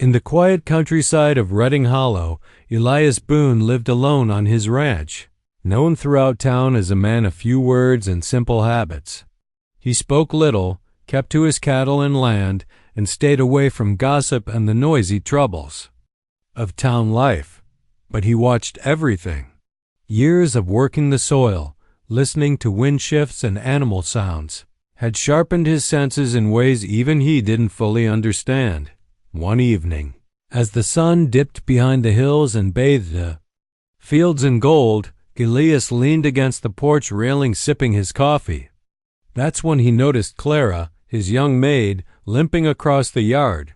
In the quiet countryside of Redding Hollow, Elias Boone lived alone on his ranch, known throughout town as a man of few words and simple habits. He spoke little, kept to his cattle and land, and stayed away from gossip and the noisy troubles of town life. But he watched everything. Years of working the soil, listening to wind shifts and animal sounds, had sharpened his senses in ways even he didn't fully understand. One evening, as the sun dipped behind the hills and bathed the fields in gold, Elias leaned against the porch railing sipping his coffee. That's when he noticed Clara, his young maid, limping across the yard.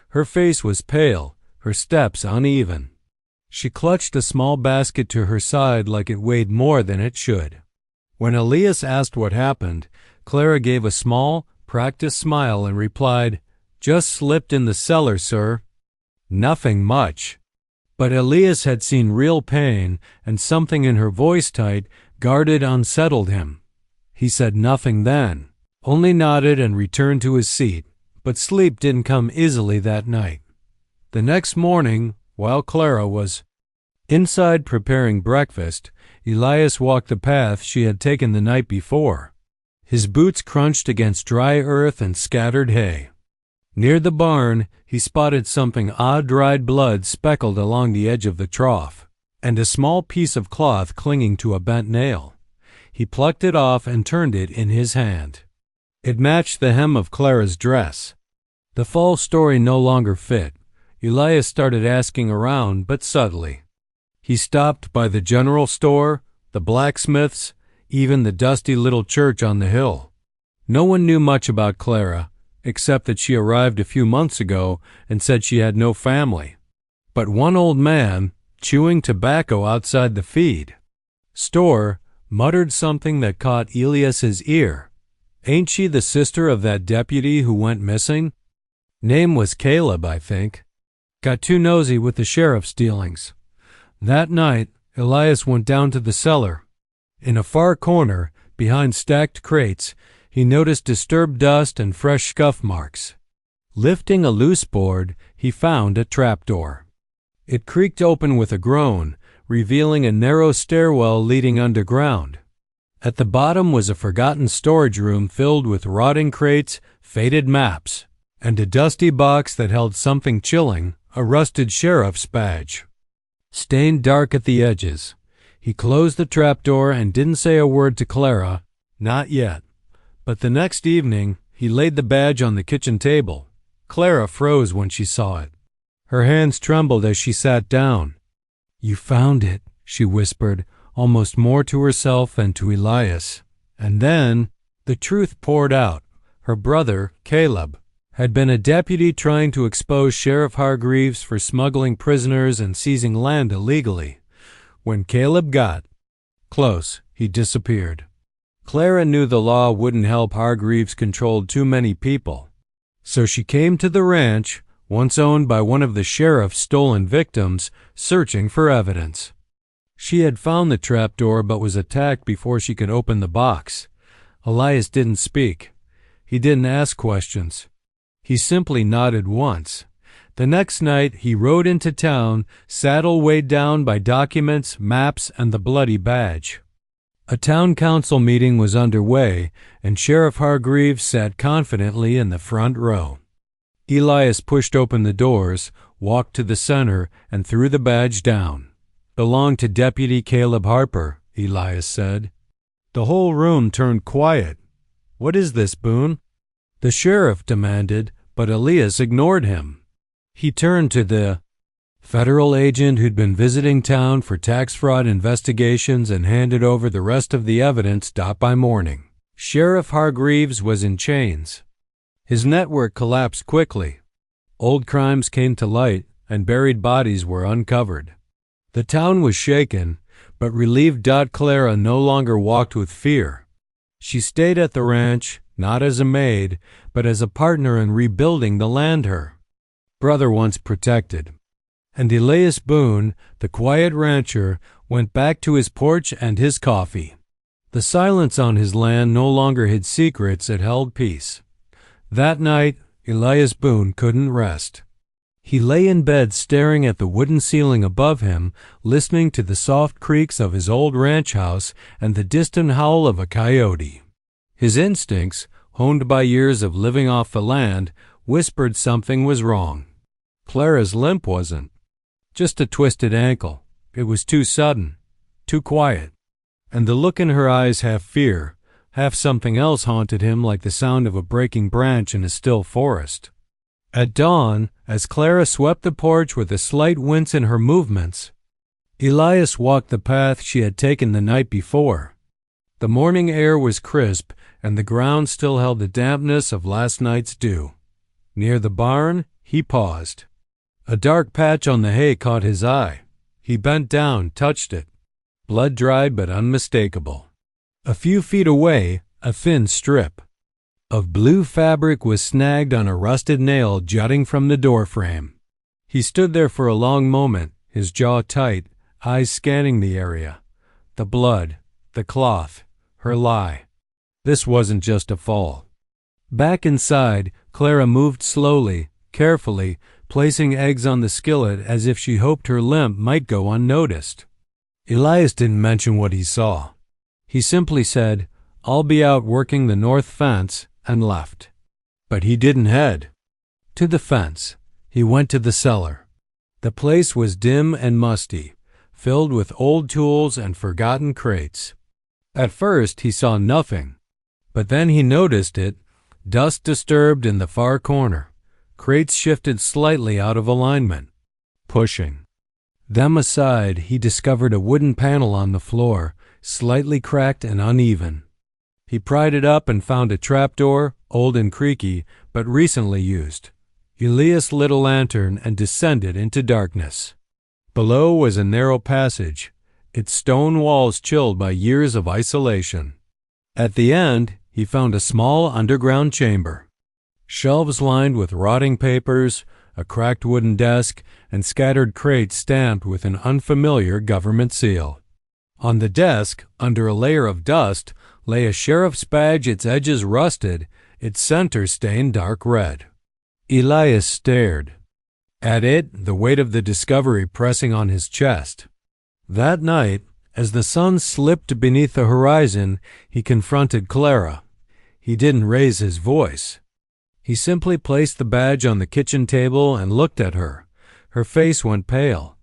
Her face was pale, her steps uneven. She clutched a small basket to her side like it weighed more than it should. When Elias asked what happened, Clara gave a small, practiced smile and replied, "Just slipped in the cellar, sir." Nothing much. But Elias had seen real pain, and something in her voice, tight, guarded, unsettled him. He said nothing then, only nodded and returned to his seat, but sleep didn't come easily that night. The next morning, while Clara was inside preparing breakfast, Elias walked the path she had taken the night before. His boots crunched against dry earth and scattered hay. Near the barn, he spotted something odd, dried blood speckled along the edge of the trough, and a small piece of cloth clinging to a bent nail. He plucked it off and turned it in his hand. It matched the hem of Clara's dress. The false story no longer fit. Elias started asking around, but subtly. He stopped by the general store, the blacksmith's, even the dusty little church on the hill. No one knew much about Clara, except that she arrived a few months ago and said she had no family. But one old man, chewing tobacco outside the feed store, muttered something that caught Elias's ear. "Ain't she the sister of that deputy who went missing? Name was Caleb, I think. Got too nosy with the sheriff's dealings." That night, Elias went down to the cellar. In a far corner, behind stacked crates, he noticed disturbed dust and fresh scuff marks. Lifting a loose board, he found a trapdoor. It creaked open with a groan, revealing a narrow stairwell leading underground. At the bottom was a forgotten storage room filled with rotting crates, faded maps, and a dusty box that held something chilling, a rusted sheriff's badge, stained dark at the edges. He closed the trapdoor and didn't say a word to Clara, not yet. But the next evening, he laid the badge on the kitchen table. Clara froze when she saw it. Her hands trembled as she sat down. "You found it," she whispered, almost more to herself than to Elias. And then the truth poured out. Her brother, Caleb, had been a deputy trying to expose Sheriff Hargreaves for smuggling prisoners and seizing land illegally. When Caleb got close, he disappeared. Clara knew the law wouldn't help Hargreaves control too many people. So she came to the ranch, once owned by one of the sheriff's stolen victims, searching for evidence. She had found the trapdoor but was attacked before she could open the box. Elias didn't speak. He didn't ask questions. He simply nodded once. The next night he rode into town, saddle weighed down by documents, maps, and the bloody badge. A town council meeting was underway, and Sheriff Hargreaves sat confidently in the front row. Elias pushed open the doors, walked to the center, and threw the badge down. "Belonged to Deputy Caleb Harper," Elias said. The whole room turned quiet. "What is this, Boone?" the sheriff demanded, but Elias ignored him. He turned to the federal agent who'd been visiting town for tax fraud investigations and handed over the rest of the evidence dot by morning. Sheriff Hargreaves was in chains. His network collapsed quickly. Old crimes came to light, and buried bodies were uncovered. The town was shaken, but relieved. Clara no longer walked with fear. She stayed at the ranch, not as a maid, but as a partner in rebuilding the land her brother once protected. And Elias Boone, the quiet rancher, went back to his porch and his coffee. The silence on his land no longer hid secrets, it held peace. That night, Elias Boone couldn't rest. He lay in bed staring at the wooden ceiling above him, listening to the soft creaks of his old ranch house and the distant howl of a coyote. His instincts, honed by years of living off the land, whispered something was wrong. Clara's limp wasn't. Just a twisted ankle. It was too sudden, too quiet. And the look in her eyes, half fear, half something else, haunted him like the sound of a breaking branch in a still forest. At dawn, as Clara swept the porch with a slight wince in her movements, Elias walked the path she had taken the night before. The morning air was crisp, and the ground still held the dampness of last night's dew. Near the barn, he paused. A dark patch on the hay caught his eye. He bent down, touched it. Blood-dried but unmistakable. A few feet away, a thin strip of blue fabric was snagged on a rusted nail jutting from the doorframe. He stood there for a long moment, his jaw tight, eyes scanning the area. The blood, the cloth, her lie. This wasn't just a fall. Back inside, Clara moved slowly, carefully, placing eggs on the skillet as if she hoped her limp might go unnoticed. Elias didn't mention what he saw. He simply said, "I'll be out working the north fence," and left. But he didn't head to the fence. He went to the cellar. The place was dim and musty, filled with old tools and forgotten crates. At first he saw nothing, but then he noticed it, dust disturbed in the far corner. Crates shifted slightly out of alignment. Pushing them aside, he discovered a wooden panel on the floor, slightly cracked and uneven. He pried it up and found a trapdoor, old and creaky, but recently used. Elias lit a lantern and descended into darkness. Below was a narrow passage, its stone walls chilled by years of isolation. At the end, he found a small underground chamber. Shelves lined with rotting papers, a cracked wooden desk, and scattered crates stamped with an unfamiliar government seal. On the desk, under a layer of dust, lay a sheriff's badge, its edges rusted, its center stained dark red. Elias stared at it, the weight of the discovery pressing on his chest. That night, as the sun slipped beneath the horizon, he confronted Clara. He didn't raise his voice. He simply placed the badge on the kitchen table and looked at her. Her face went pale.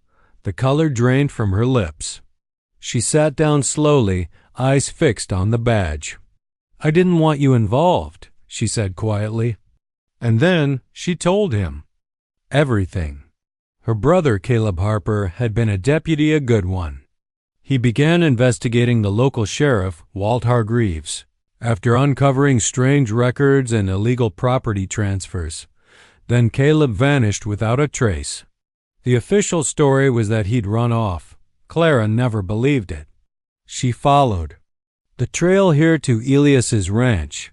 The color drained from her lips. She sat down slowly, eyes fixed on the badge. "I didn't want you involved," she said quietly. And then she told him everything. Her brother, Caleb Harper, had been a deputy, a good one. He began investigating the local sheriff, Walt Hargreaves, after uncovering strange records and illegal property transfers. Then Caleb vanished without a trace. The official story was that he'd run off. Clara never believed it. She followed the trail here to Elias's ranch.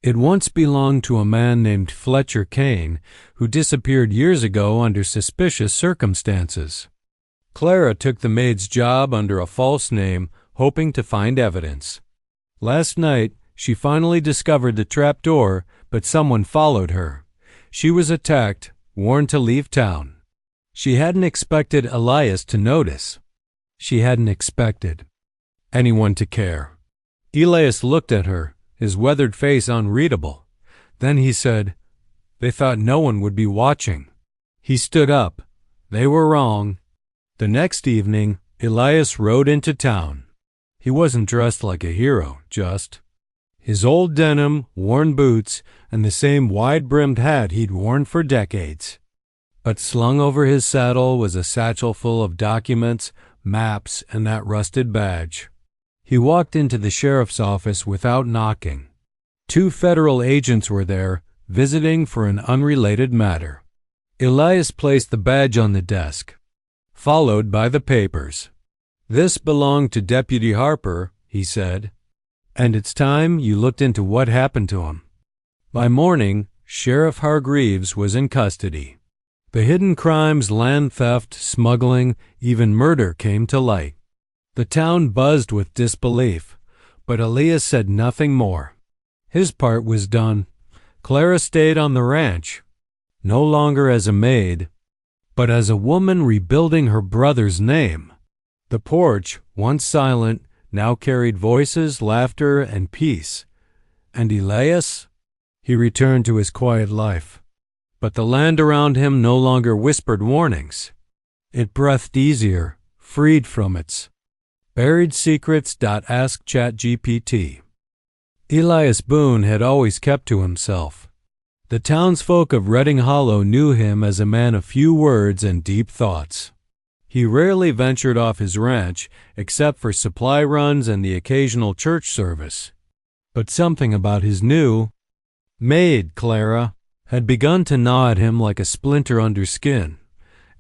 It once belonged to a man named Fletcher Kane, who disappeared years ago under suspicious circumstances. Clara took the maid's job under a false name, hoping to find evidence. Last night, she finally discovered the trapdoor, but someone followed her. She was attacked, warned to leave town. She hadn't expected Elias to notice. She hadn't expected anyone to care. Elias looked at her, his weathered face unreadable. Then he said, "They thought no one would be watching." He stood up. They were wrong. The next evening, Elias rode into town. He wasn't dressed like a hero, just his old denim, worn boots, and the same wide-brimmed hat he'd worn for decades. But slung over his saddle was a satchel full of documents, maps, and that rusted badge. He walked into the sheriff's office without knocking. 2 federal agents were there, visiting for an unrelated matter. Elias placed the badge on the desk, followed by the papers. "This belonged to Deputy Harper," he said, "and it's time you looked into what happened to him." By morning, Sheriff Hargreaves was in custody. The hidden crimes, land theft, smuggling, even murder came to light. The town buzzed with disbelief, but Elias said nothing more. His part was done. Clara stayed on the ranch, no longer as a maid, but as a woman rebuilding her brother's name. The porch, once silent, now carried voices, laughter, and peace. And Elias? He returned to his quiet life. But the land around him no longer whispered warnings. It breathed easier, freed from its buried secrets. Ask ChatGPT. Elias Boone had always kept to himself. The townsfolk of Reading Hollow knew him as a man of few words and deep thoughts. He rarely ventured off his ranch, except for supply runs and the occasional church service. But something about his new maid, Clara, had begun to gnaw at him like a splinter under skin.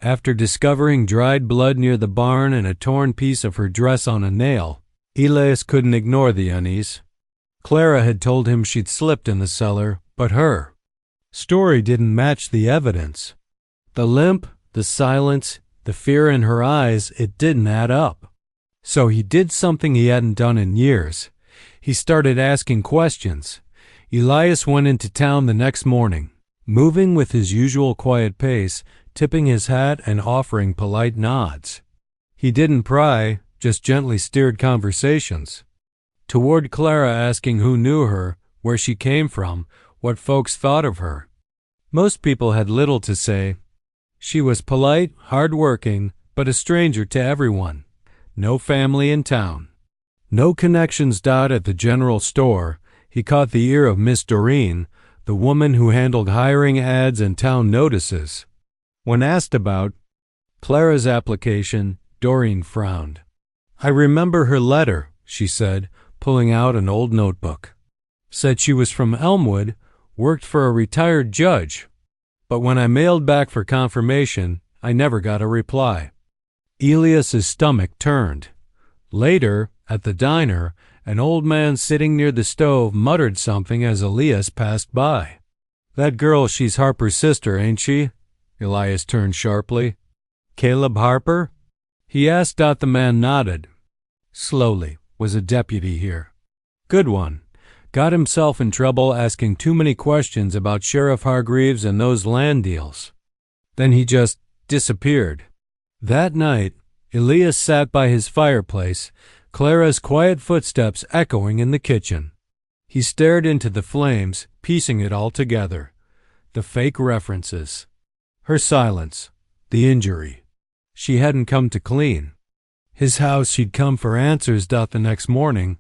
After discovering dried blood near the barn and a torn piece of her dress on a nail, Elias couldn't ignore the unease. Clara had told him she'd slipped in the cellar, but her story didn't match the evidence. The limp, the silence, the fear in her eyes, it didn't add up. So he did something he hadn't done in years. He started asking questions. Elias went into town the next morning, moving with his usual quiet pace, tipping his hat and offering polite nods. He didn't pry, just gently steered conversations toward Clara, asking who knew her, where she came from, what folks thought of her. Most people had little to say. She was polite, hard-working, but a stranger to everyone. No family in town. No connections. At the general store, he caught the ear of Miss Doreen, the woman who handled hiring ads and town notices. When asked about Clara's application, Doreen frowned. "I remember her letter," she said, pulling out an old notebook. "Said she was from Elmwood, worked for a retired judge. But when I mailed back for confirmation, I never got a reply." Elias's stomach turned. Later, at the diner, an old man sitting near the stove muttered something as Elias passed by. "That girl, she's Harper's sister, ain't she?" Elias turned sharply. "Caleb Harper?" he asked. The man nodded. Slowly. "Was a deputy here. Good one. Got himself in trouble asking too many questions about Sheriff Hargreaves and those land deals. Then he just disappeared." That night, Elias sat by his fireplace, Clara's quiet footsteps echoing in the kitchen. He stared into the flames, piecing it all together. The fake references. Her silence. The injury. She hadn't come to clean. His house, she'd come for answers. The next morning,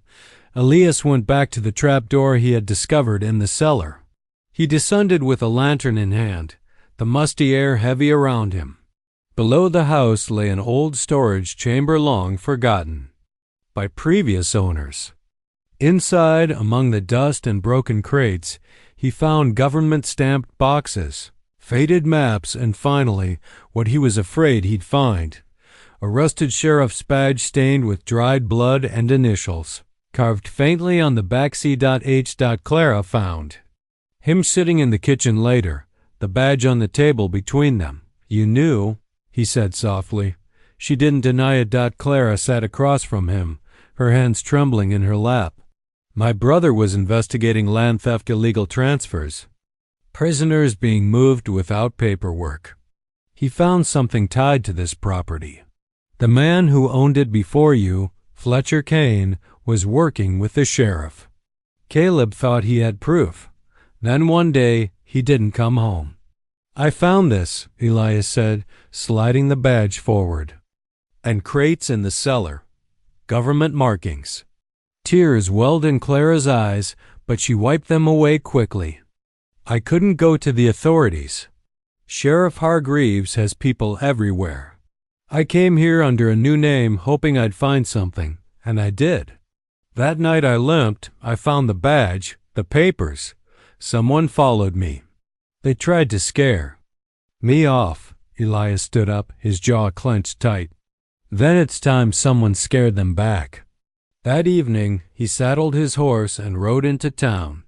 Elias went back to the trapdoor he had discovered in the cellar. He descended with a lantern in hand, the musty air heavy around him. Below the house lay an old storage chamber long forgotten by previous owners. Inside, among the dust and broken crates, he found government-stamped boxes, faded maps, and finally, what he was afraid he'd find, a rusted sheriff's badge stained with dried blood and initials, carved faintly on the back. C.H. Clara found him sitting in the kitchen later, the badge on the table between them. "You knew," he said softly. She didn't deny it. Clara sat across from him, her hands trembling in her lap. "My brother was investigating land theft, illegal transfers, prisoners being moved without paperwork. He found something tied to this property. The man who owned it before you, Fletcher Kane, was working with the sheriff. Caleb thought he had proof. Then one day, he didn't come home. I found this," Elias said, sliding the badge forward. "And crates in the cellar. Government markings." Tears welled in Clara's eyes, but she wiped them away quickly. "I couldn't go to the authorities. Sheriff Hargreaves has people everywhere. I came here under a new name, hoping I'd find something, and I did. That night I limped, I found the badge, the papers. Someone followed me. They tried to scare me off." Elias stood up, his jaw clenched tight. "Then it's time someone scared them back." That evening, he saddled his horse and rode into town.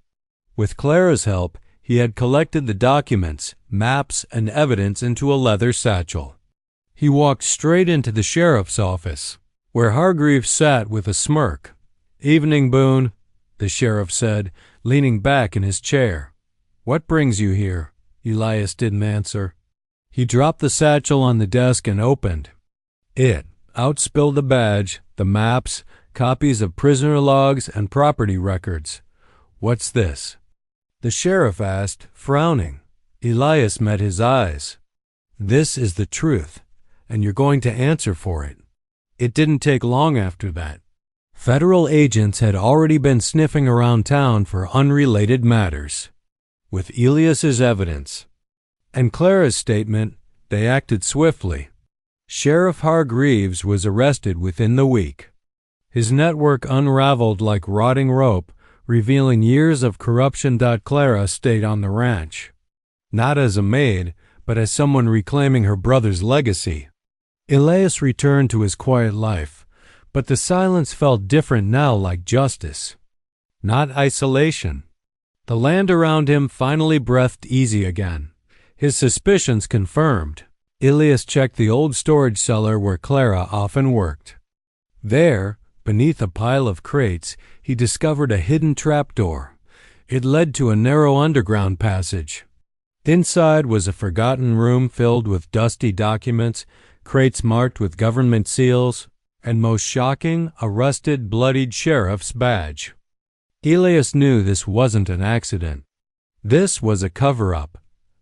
With Clara's help, he had collected the documents, maps, and evidence into a leather satchel. He walked straight into the sheriff's office, where Hargreaves sat with a smirk. "Evening, Boone," the sheriff said, leaning back in his chair. "What brings you here?" Elias didn't answer. He dropped the satchel on the desk and opened it. Out spilled the badge, the maps, copies of prisoner logs, and property records. "What's this?" the sheriff asked, frowning. Elias met his eyes. "This is the truth, and you're going to answer for it." It didn't take long after that. Federal agents had already been sniffing around town for unrelated matters. With Elias's evidence and Clara's statement, they acted swiftly. Sheriff Hargreaves was arrested within the week. His network unraveled like rotting rope, revealing years of corruption. Clara stayed on the ranch, not as a maid, but as someone reclaiming her brother's legacy. Elias returned to his quiet life, but the silence felt different now, like justice, not isolation. The land around him finally breathed easy again. His suspicions confirmed. Elias checked the old storage cellar where Clara often worked. There, beneath a pile of crates, he discovered a hidden trapdoor. It led to a narrow underground passage. Inside was a forgotten room filled with dusty documents, crates marked with government seals, and most shocking, a rusted, bloodied sheriff's badge. Elias knew this wasn't an accident. This was a cover-up.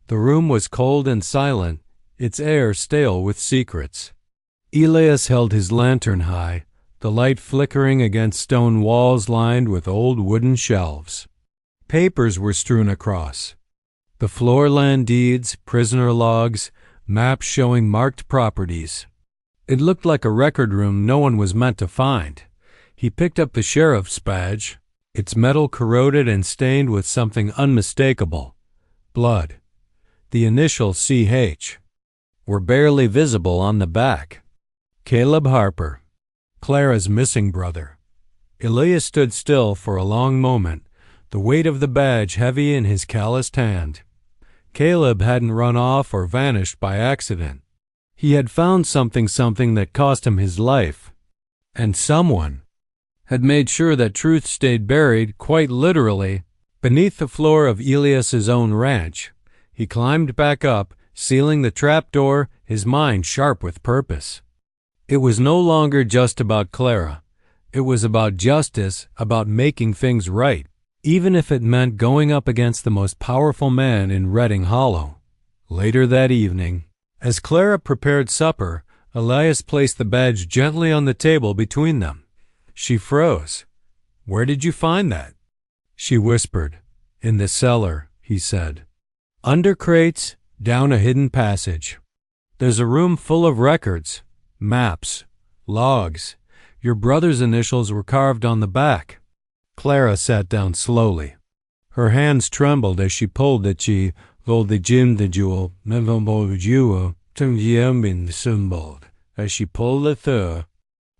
The room was cold and silent, its air stale with secrets. Elias held his lantern high, the light flickering against stone walls lined with old wooden shelves. Papers were strewn across. The floor land deeds, prisoner logs, maps showing marked properties. It looked like a record room no one was meant to find. He picked up the sheriff's badge, its metal corroded and stained with something unmistakable. Blood. The initials CH were barely visible on the back. Caleb Harper, Clara's missing brother. Elias stood still for a long moment, the weight of the badge heavy in his calloused hand. Caleb hadn't run off or vanished by accident. He had found something that cost him his life. And someone had made sure that truth stayed buried, quite literally, beneath the floor of Elias's own ranch. He climbed back up, sealing the trapdoor, his mind sharp with purpose. It was no longer just about Clara. It was about justice, about making things right, even if it meant going up against the most powerful man in Redding Hollow. Later that evening, as Clara prepared supper, Elias placed the badge gently on the table between them. She froze. "Where did you find that?" She whispered. "In the cellar," he said. "Under crates, down a hidden passage. There's a room full of records, maps, logs. Your brother's initials were carved on the back." Clara sat down slowly. Her hands trembled as she pulled at the jewel, as she pulled the third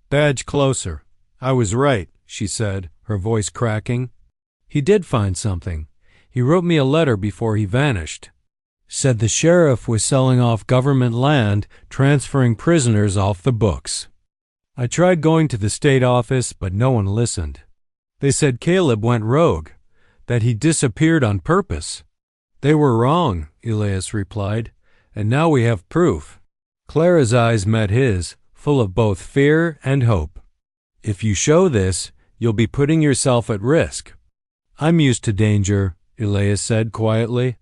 badge closer. "I was right," she said, her voice cracking. "He did find something. He wrote me a letter before he vanished. Said the sheriff was selling off government land, transferring prisoners off the books. I tried going to the state office, but no one listened. They said Caleb went rogue, that he disappeared on purpose." "They were wrong," Elias replied, "and now we have proof." Clara's eyes met his, full of both fear and hope. "If you show this, you'll be putting yourself at risk." "I'm used to danger," Elias said quietly,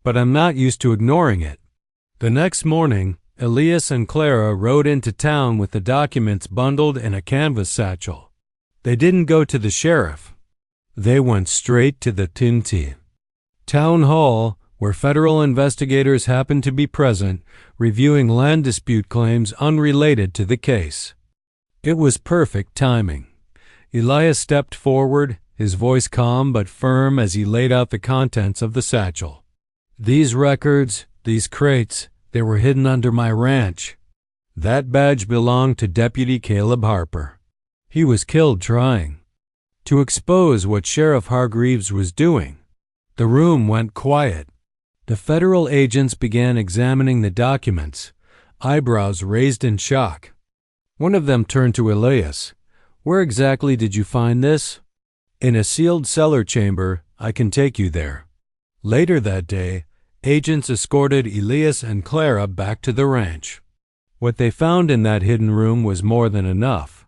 "but I'm not used to ignoring it." The next morning, Elias and Clara rode into town with the documents bundled in a canvas satchel. They didn't go to the sheriff. They went straight to the Tinti Town Hall, where federal investigators happened to be present, reviewing land dispute claims unrelated to the case. It was perfect timing. Elias stepped forward, his voice calm but firm as he laid out the contents of the satchel. "These records, these crates, they were hidden under my ranch. That badge belonged to Deputy Caleb Harper. He was killed trying to expose what Sheriff Hargreaves was doing." The room went quiet. The federal agents began examining the documents, eyebrows raised in shock. One of them turned to Elias. "Where exactly did you find this?" "In a sealed cellar chamber. I can take you there." Later that day, Agents escorted Elias and Clara back to the ranch. What they found in that hidden room was more than enough.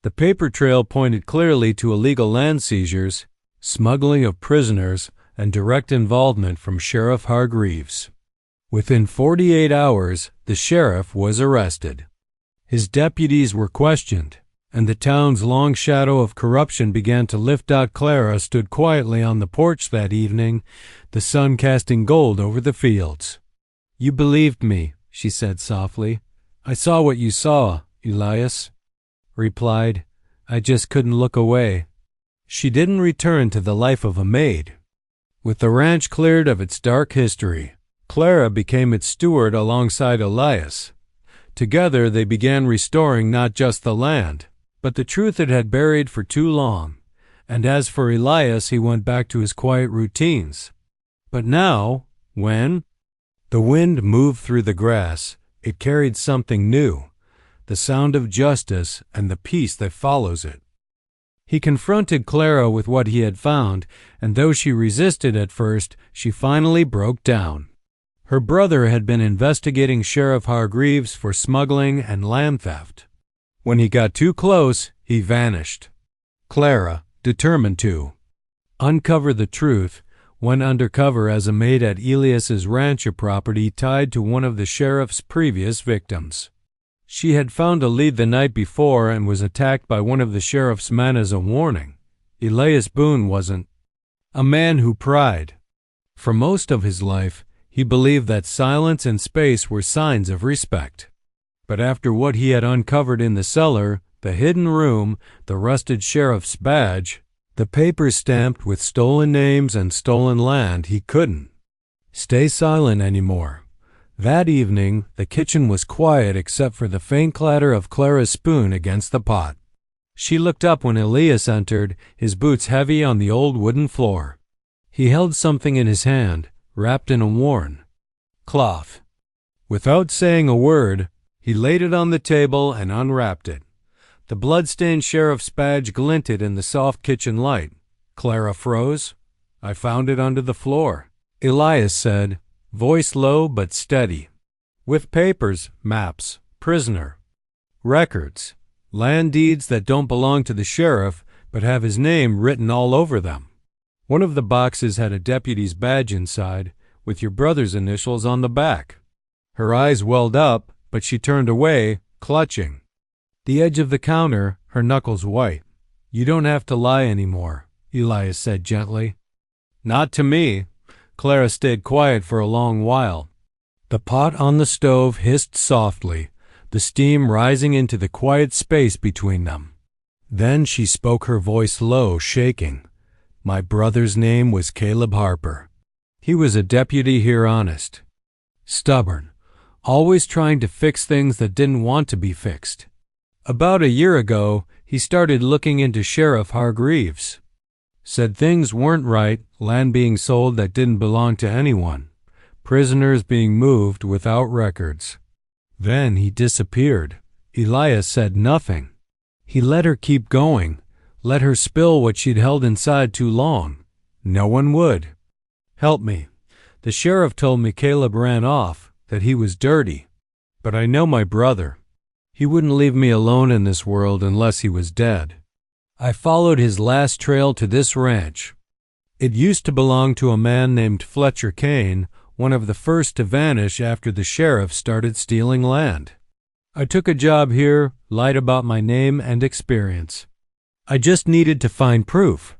The paper trail pointed clearly to illegal land seizures, smuggling of prisoners, and direct involvement from Sheriff Hargreaves. Within 48 hours, the sheriff was arrested. His deputies were questioned, and the town's long shadow of corruption began to lift. Clara stood quietly on the porch that evening, the sun casting gold over the fields. "You believed me," she said softly. "I saw what you saw," Elias replied. "I just couldn't look away." She didn't return to the life of a maid. With the ranch cleared of its dark history, Clara became its steward alongside Elias. Together they began restoring not just the land, but the truth it had buried for too long. And as for Elias, he went back to his quiet routines. But now, when the wind moved through the grass, it carried something new, the sound of justice and the peace that follows it. He confronted Clara with what he had found, and though she resisted at first, she finally broke down. Her brother had been investigating Sheriff Hargreaves for smuggling and land theft. When he got too close, he vanished. Clara, determined to uncover the truth, went undercover as a maid at Elias's rancher property tied to one of the sheriff's previous victims. She had found a lead the night before and was attacked by one of the sheriff's men as a warning. Elias Boone wasn't a man who pried. For most of his life, he believed that silence and space were signs of respect. But after what he had uncovered in the cellar, the hidden room, the rusted sheriff's badge, the papers stamped with stolen names and stolen land, he couldn't stay silent anymore. That evening, the kitchen was quiet except for the faint clatter of Clara's spoon against the pot. She looked up when Elias entered, his boots heavy on the old wooden floor. He held something in his hand, wrapped in a worn cloth. Without saying a word, he laid it on the table and unwrapped it. The blood-stained sheriff's badge glinted in the soft kitchen light. Clara froze. "I found it under the floor," Elias said, voice low but steady. "With papers, maps, prisoner, records, land deeds that don't belong to the sheriff but have his name written all over them. One of the boxes had a deputy's badge inside, with your brother's initials on the back." Her eyes welled up, but she turned away, clutching the edge of the counter, her knuckles white. "You don't have to lie anymore," Elias said gently. "Not to me." Clara stayed quiet for a long while. The pot on the stove hissed softly, the steam rising into the quiet space between them. Then she spoke, her voice low, shaking. "My brother's name was Caleb Harper. He was a deputy here, honest, stubborn, always trying to fix things that didn't want to be fixed. About a year ago, he started looking into Sheriff Hargreaves. Said things weren't right, land being sold that didn't belong to anyone, prisoners being moved without records. Then he disappeared. Elias said nothing. He let her keep going, let her spill what she'd held inside too long. No one would help me. The sheriff told me Caleb ran off, that he was dirty. But I know my brother. He wouldn't leave me alone in this world unless he was dead. I followed his last trail to this ranch. It used to belong to a man named Fletcher Kane, one of the first to vanish after the sheriff started stealing land. I took a job here, lied about my name and experience. I just needed to find proof."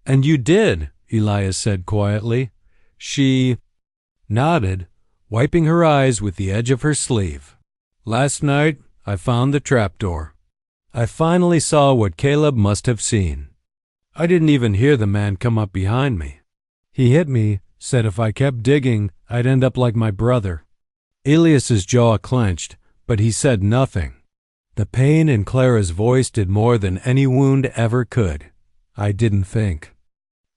"And you did," Elias said quietly. She nodded, wiping her eyes with the edge of her sleeve. "Last night, I found the trapdoor. I finally saw what Caleb must have seen. I didn't even hear the man come up behind me. He hit me, said if I kept digging, I'd end up like my brother." Elias's jaw clenched, but he said nothing. The pain in Clara's voice did more than any wound ever could. "I didn't think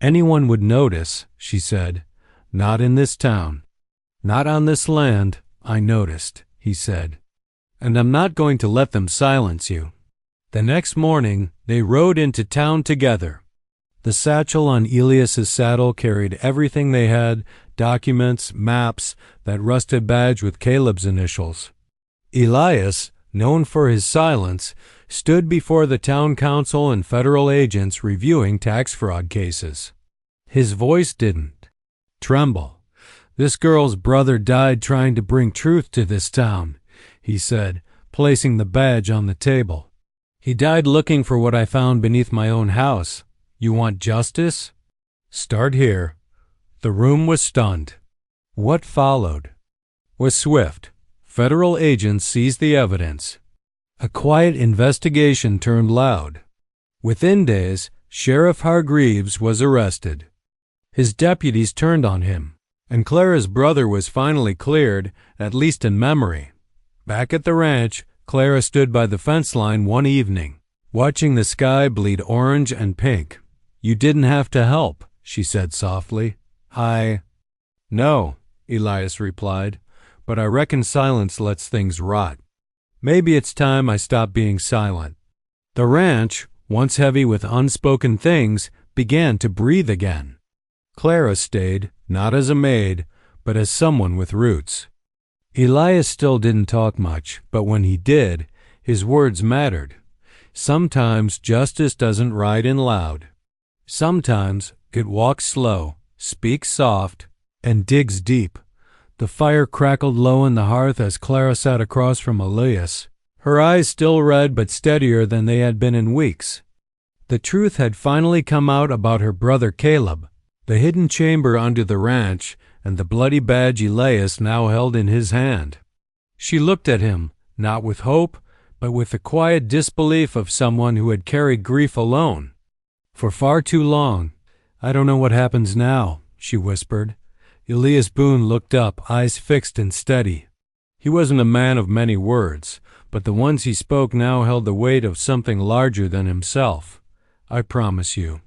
anyone would notice," she said. "Not in this town. Not on this land, I noticed," he said. "And I'm not going to let them silence you." The next morning, they rode into town together. The satchel on Elias's saddle carried everything they had, documents, maps, that rusted badge with Caleb's initials. Elias, known for his silence, stood before the town council and federal agents reviewing tax fraud cases. His voice didn't tremble. "This girl's brother died trying to bring truth to this town," he said, placing the badge on the table. "He died looking for what I found beneath my own house. You want justice? Start here." The room was stunned. What followed was swift. Federal agents seized the evidence. A quiet investigation turned loud. Within days, Sheriff Hargreaves was arrested. His deputies turned on him, and Clara's brother was finally cleared, at least in memory. Back at the ranch, Clara stood by the fence line one evening, watching the sky bleed orange and pink. "You didn't have to help," she said softly. "No," Elias replied, "but I reckon silence lets things rot. Maybe it's time I stopped being silent." The ranch, once heavy with unspoken things, began to breathe again. Clara stayed, not as a maid, but as someone with roots. Elias still didn't talk much, but when he did, his words mattered. Sometimes justice doesn't ride in loud. Sometimes it walks slow, speaks soft, and digs deep. The fire crackled low in the hearth as Clara sat across from Elias, her eyes still red but steadier than they had been in weeks. The truth had finally come out about her brother Caleb, the hidden chamber under the ranch, and the bloody badge Elias now held in his hand. She looked at him, not with hope, but with the quiet disbelief of someone who had carried grief alone for far too long. "I don't know what happens now," she whispered. Elias Boone looked up, eyes fixed and steady. He wasn't a man of many words, but the ones he spoke now held the weight of something larger than himself. "I promise you,"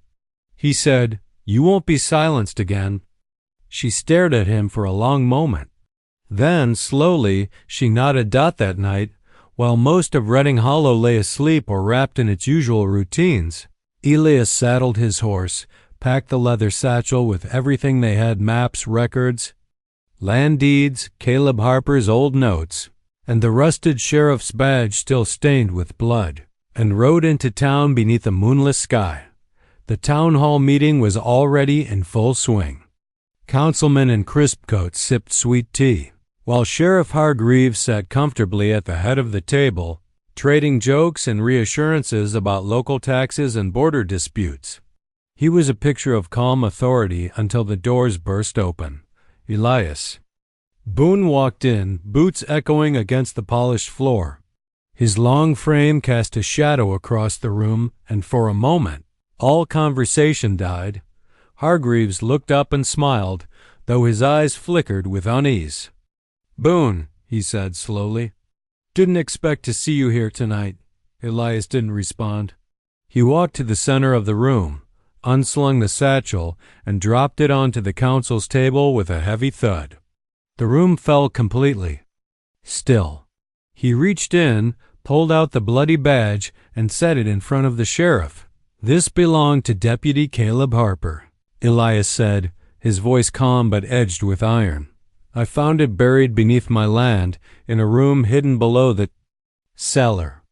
he said, "you won't be silenced again." She stared at him for a long moment. Then, slowly, she nodded. That night, while most of Reading Hollow lay asleep or wrapped in its usual routines, Elias saddled his horse, packed the leather satchel with everything they had, maps, records, land deeds, Caleb Harper's old notes, and the rusted sheriff's badge still stained with blood, and rode into town beneath a moonless sky. The town hall meeting was already in full swing. Councilmen in crisp coats sipped sweet tea, while Sheriff Hargreaves sat comfortably at the head of the table, trading jokes and reassurances about local taxes and border disputes. He was a picture of calm authority until the doors burst open. Elias Boone walked in, boots echoing against the polished floor. His long frame cast a shadow across the room, and for a moment, all conversation died. Hargreaves looked up and smiled, though his eyes flickered with unease. "Boone," he said slowly, "didn't expect to see you here tonight." Elias didn't respond. He walked to the center of the room, unslung the satchel, and dropped it onto the council's table with a heavy thud. The room fell completely still. He reached in, pulled out the bloody badge, and set it in front of the sheriff. "This belonged to Deputy Caleb Harper," Elias said, his voice calm but edged with iron. "I found it buried beneath my land in a room hidden below the cellar,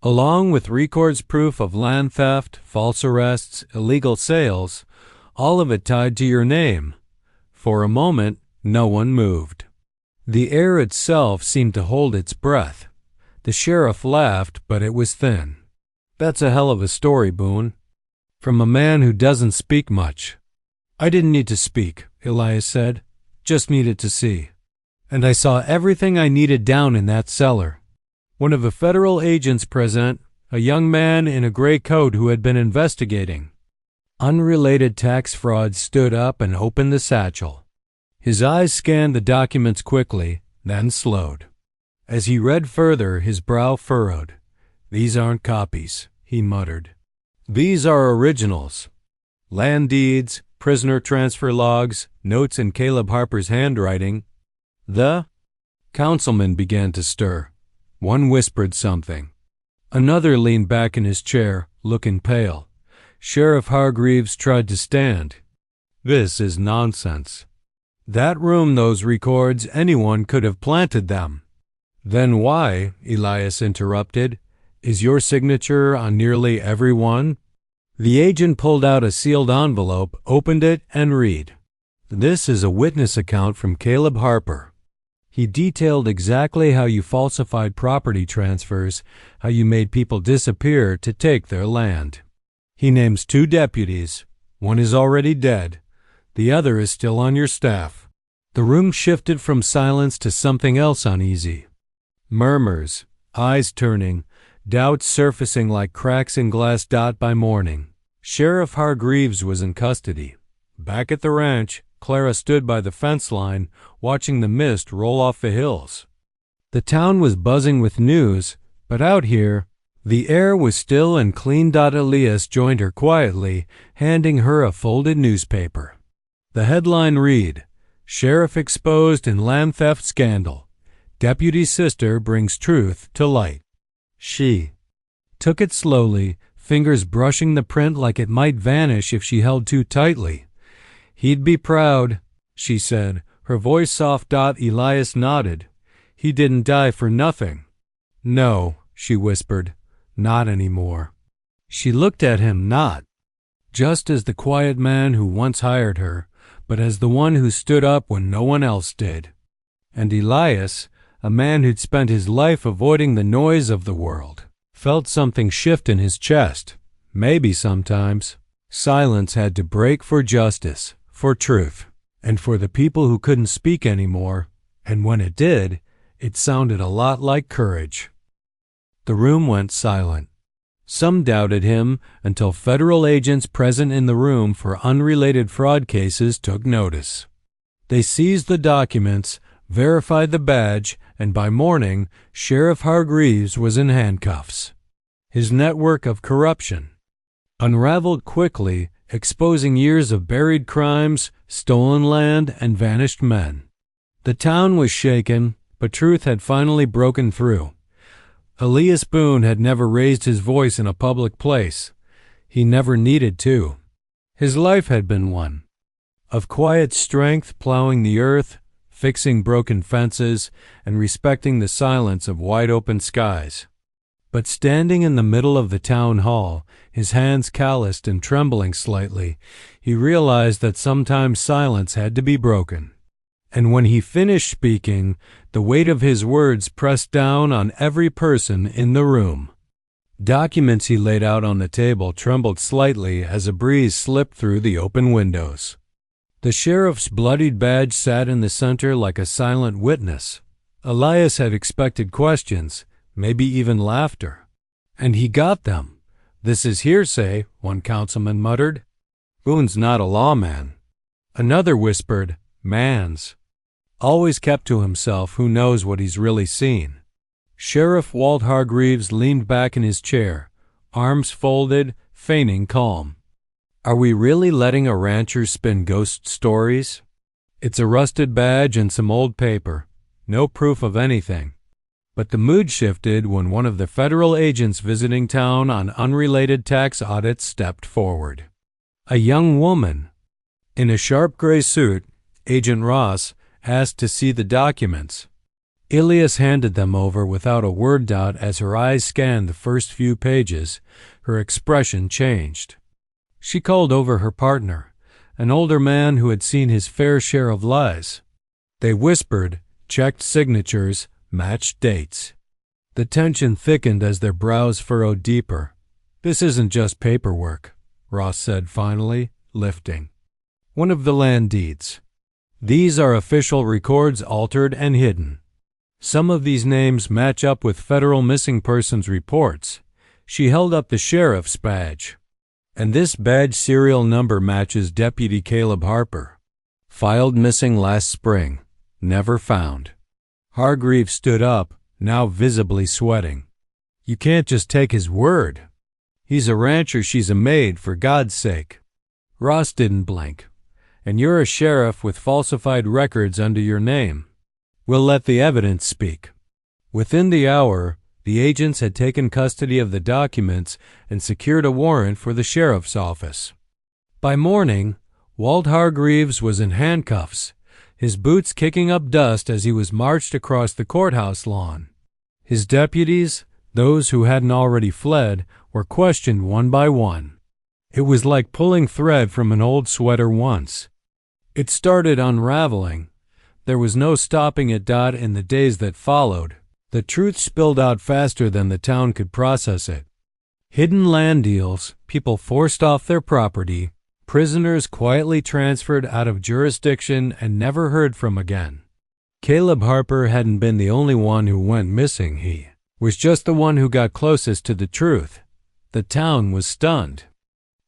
along with records proof of land theft, false arrests, illegal sales, all of it tied to your name." For a moment, no one moved. The air itself seemed to hold its breath. The sheriff laughed, but it was thin. "That's a hell of a story, Boone. From a man who doesn't speak much." "I didn't need to speak," Elias said. "Just needed to see. And I saw everything I needed down in that cellar." One of the federal agents present, a young man in a gray coat who had been investigating unrelated tax fraud, stood up and opened the satchel. His eyes scanned the documents quickly, then slowed. As he read further, his brow furrowed. "These aren't copies," he muttered. "These are originals. Land deeds, prisoner transfer logs, notes in Caleb Harper's handwriting." The councilmen began to stir. One whispered something. Another leaned back in his chair, looking pale. Sheriff Hargreaves tried to stand. "This is nonsense. That room, those records, anyone could have planted them." "Then why," Elias interrupted, "is your signature on nearly every one?" The agent pulled out a sealed envelope, opened it, and read. "This is a witness account from Caleb Harper. He detailed exactly how you falsified property transfers, how you made people disappear to take their land. He names 2 deputies. One is already dead. The other is still on your staff." The room shifted from silence to something else uneasy. Murmurs, eyes turning, doubts surfacing like cracks in glass dot by morning. Sheriff Hargreaves was in custody. Back at the ranch, Clara stood by the fence line, watching the mist roll off the hills. The town was buzzing with news, but out here, the air was still and clean. Elias joined her quietly, handing her a folded newspaper. The headline read, "Sheriff exposed in land theft scandal. Deputy sister brings truth to light." She took it slowly, fingers brushing the print like it might vanish if she held too tightly. "He'd be proud," she said, her voice soft. Elias nodded. "He didn't die for nothing." "No," she whispered, "not anymore." She looked at him not just as the quiet man who once hired her, but as the one who stood up when no one else did. And Elias, a man who'd spent his life avoiding the noise of the world, felt something shift in his chest. Maybe sometimes silence had to break for justice, for truth, and for the people who couldn't speak anymore, and when it did, it sounded a lot like courage. The room went silent. Some doubted him until federal agents present in the room for unrelated fraud cases took notice. They seized the documents, verified the badge, and by morning, Sheriff Hargreaves was in handcuffs. His network of corruption unraveled quickly, exposing years of buried crimes, stolen land, and vanished men. The town was shaken, but truth had finally broken through. Elias Boone had never raised his voice in a public place. He never needed to. His life had been one of quiet strength, plowing the earth, fixing broken fences, and respecting the silence of wide-open skies. But standing in the middle of the town hall, his hands calloused and trembling slightly, he realized that sometimes silence had to be broken. And when he finished speaking, the weight of his words pressed down on every person in the room. Documents he laid out on the table trembled slightly as a breeze slipped through the open windows. The sheriff's bloodied badge sat in the center like a silent witness. Elias had expected questions, maybe even laughter. And he got them. "This is hearsay," one councilman muttered. "Boone's not a lawman." Another whispered, "Mans." Always kept to himself, who knows what he's really seen. Sheriff Walt Hargreaves leaned back in his chair, arms folded, feigning calm. "Are we really letting a rancher spin ghost stories? It's a rusted badge and some old paper. No proof of anything." But the mood shifted when one of the federal agents visiting town on unrelated tax audits stepped forward. A young woman in a sharp gray suit, Agent Ross, asked to see the documents. Elias handed them over without a word. As her eyes scanned the first few pages, her expression changed. She called over her partner, an older man who had seen his fair share of lies. They whispered, checked signatures, matched dates. The tension thickened as their brows furrowed deeper. "This isn't just paperwork," Ross said finally, lifting. "One of the land deeds. These are official records altered and hidden. Some of these names match up with federal missing persons reports." She held up the sheriff's badge. "And this badge serial number matches Deputy Caleb Harper. Filed missing last spring. Never found." Hargreaves stood up, now visibly sweating. "You can't just take his word. He's a rancher, she's a maid, for God's sake." Ross didn't blink. "And you're a sheriff with falsified records under your name. We'll let the evidence speak." Within the hour, The agents had taken custody of the documents and secured a warrant for the sheriff's office. By morning, Walt Hargreaves was in handcuffs, his boots kicking up dust as he was marched across the courthouse lawn. His deputies, those who hadn't already fled, were questioned one by one. It was like pulling thread from an old sweater once. It started unraveling. There was no stopping it. In the days that followed, the truth spilled out faster than the town could process it. Hidden land deals, people forced off their property, prisoners quietly transferred out of jurisdiction and never heard from again. Caleb Harper hadn't been the only one who went missing. He was just the one who got closest to the truth. The town was stunned.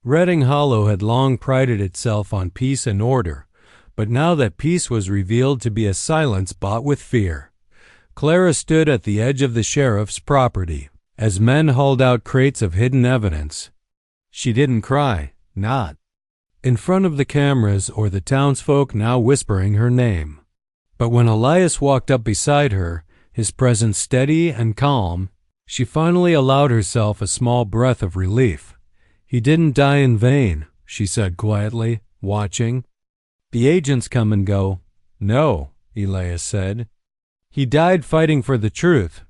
Reading Hollow had long prided itself on peace and order, but now that peace was revealed to be a silence bought with fear. Clara stood at the edge of the sheriff's property as men hauled out crates of hidden evidence. She didn't cry, not in front of the cameras or the townsfolk now whispering her name. But when Elias walked up beside her, his presence steady and calm, she finally allowed herself a small breath of relief. "He didn't die in vain," she said quietly, watching. "The agents come and go." "No," Elias said. "He died fighting for the truth.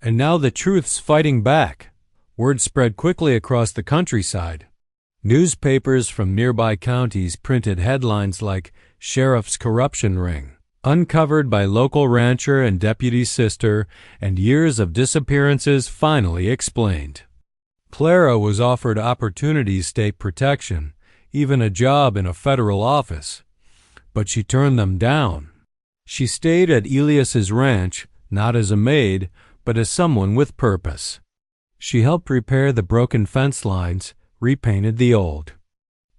And now the truth's fighting back." Word spread quickly across the countryside. Newspapers from nearby counties printed headlines like "Sheriff's Corruption Ring," "Uncovered by Local Rancher and Deputy Sister," and "Years of Disappearances Finally Explained." Clara was offered opportunity state protection, even a job in a federal office, but she turned them down. She stayed at Elias's ranch, not as a maid, but as someone with purpose. She helped repair the broken fence lines, repainted the old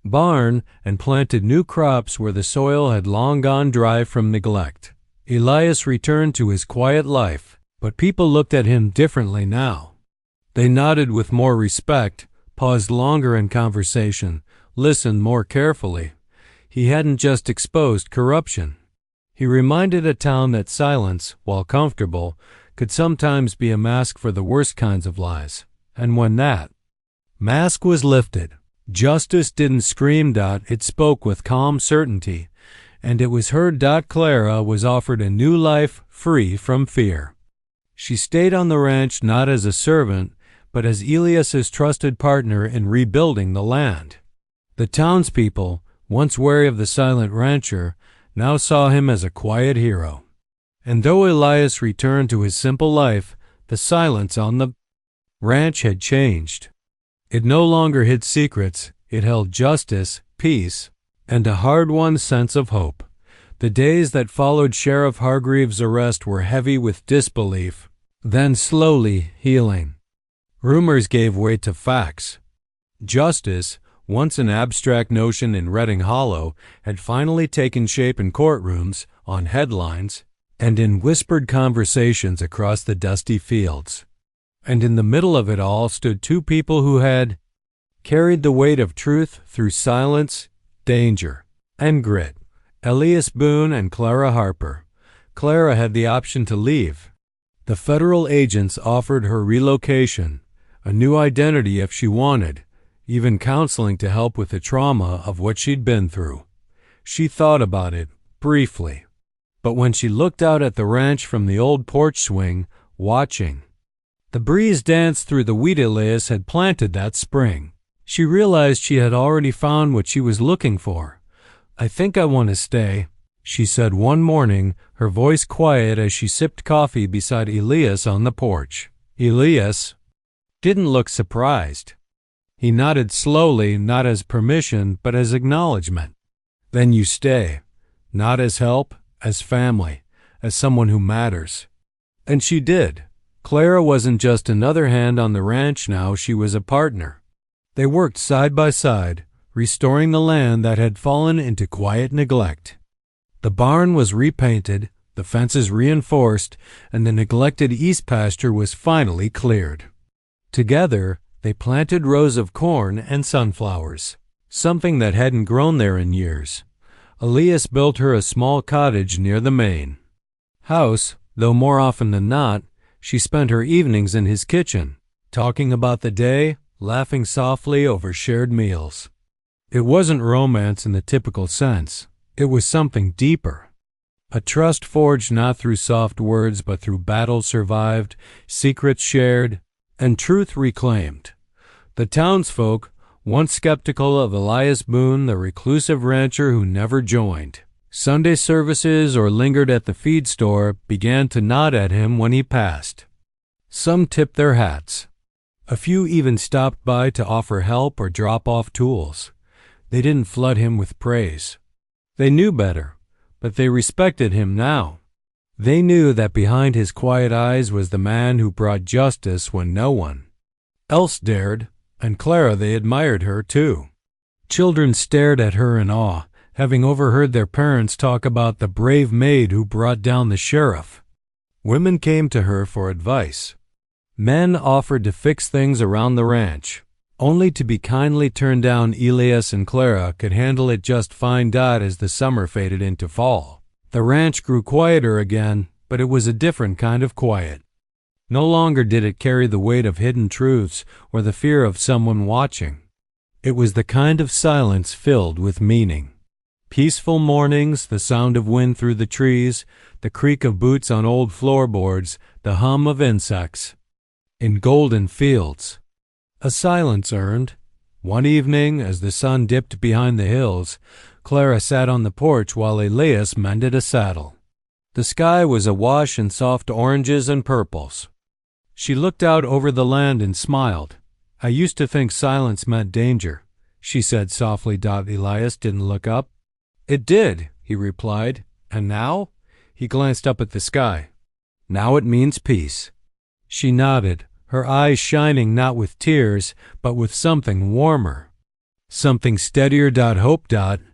barn, and planted new crops where the soil had long gone dry from neglect. Elias returned to his quiet life, but people looked at him differently now. They nodded with more respect, paused longer in conversation, listened more carefully. He hadn't just exposed corruption. He reminded a town that silence, while comfortable, could sometimes be a mask for the worst kinds of lies. And when that mask was lifted, justice didn't scream. It spoke with calm certainty, and it was heard. Clara was offered a new life free from fear. She stayed on the ranch not as a servant, but as Elias's trusted partner in rebuilding the land. The townspeople, once wary of the silent rancher, now saw him as a quiet hero. And though Elias returned to his simple life, the silence on the ranch had changed. It no longer hid secrets. It held justice, peace, and a hard-won sense of hope. The days that followed Sheriff Hargreaves' arrest were heavy with disbelief, then slowly healing. Rumors gave way to facts. Justice, once an abstract notion in Reading Hollow, had finally taken shape in courtrooms, on headlines, and in whispered conversations across the dusty fields. And in the middle of it all stood two people who had carried the weight of truth through silence, danger, and grit. Elias Boone and Clara Harper. Clara had the option to leave. The federal agents offered her relocation, a new identity if she wanted, even counseling to help with the trauma of what she'd been through. She thought about it, briefly. But when she looked out at the ranch from the old porch swing, watching the breeze dance through the wheat Elias had planted that spring, she realized she had already found what she was looking for. "I think I want to stay," she said one morning, her voice quiet as she sipped coffee beside Elias on the porch. Elias didn't look surprised. He nodded slowly, not as permission, but as acknowledgement. "Then you stay, not as help, as family, as someone who matters." And she did. Clara wasn't just another hand on the ranch now, she was a partner. They worked side by side, restoring the land that had fallen into quiet neglect. The barn was repainted, the fences reinforced, and the neglected east pasture was finally cleared. Together, they planted rows of corn and sunflowers, something that hadn't grown there in years. Elias built her a small cottage near the main house, though more often than not, She spent her evenings in his kitchen, talking about the day, laughing softly over shared meals. It wasn't romance in the typical sense. It was something deeper. A trust forged not through soft words but through battles survived, secrets shared, and truth reclaimed. The townsfolk, once skeptical of Elias Boone, the reclusive rancher who never joined Sunday services or lingered at the feed store, began to nod at him when he passed. Some tipped their hats. A few even stopped by to offer help or drop off tools. They didn't flood him with praise. They knew better, but they respected him now. They knew that behind his quiet eyes was the man who brought justice when no one else dared, and Clara, they admired her too. Children stared at her in awe, having overheard their parents talk about the brave Maid who brought down the sheriff. Women came to her for advice. Men offered to fix things around the ranch, only to be kindly turned down. Elias and Clara could handle it just fine. As the summer faded into fall, the ranch grew quieter again, but it was a different kind of quiet. No longer did it carry the weight of hidden truths or the fear of someone watching. It was the kind of silence filled with meaning. Peaceful mornings, the sound of wind through the trees, the creak of boots on old floorboards, the hum of insects. In golden fields. A silence earned. One evening, as the sun dipped behind the hills, Clara sat on the porch while Elias mended a saddle. The sky was awash in soft oranges and purples. She looked out over the land and smiled. "I used to think silence meant danger," she said softly. Elias didn't look up. "It did," he replied. "And now?" He glanced up at the sky. "Now it means peace." She nodded, her eyes shining not with tears, but with something warmer, something steadier. Hope.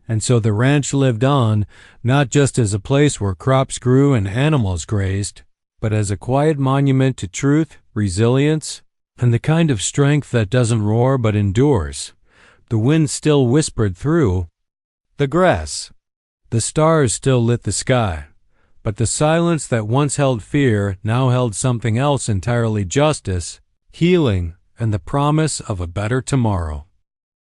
And so the ranch lived on, not just as a place where crops grew and animals grazed, but as a quiet monument to truth, resilience, and the kind of strength that doesn't roar but endures. The wind still whispered through the grass. The stars still lit the sky. But the silence that once held fear now held something else entirely: justice, healing, and the promise of a better tomorrow.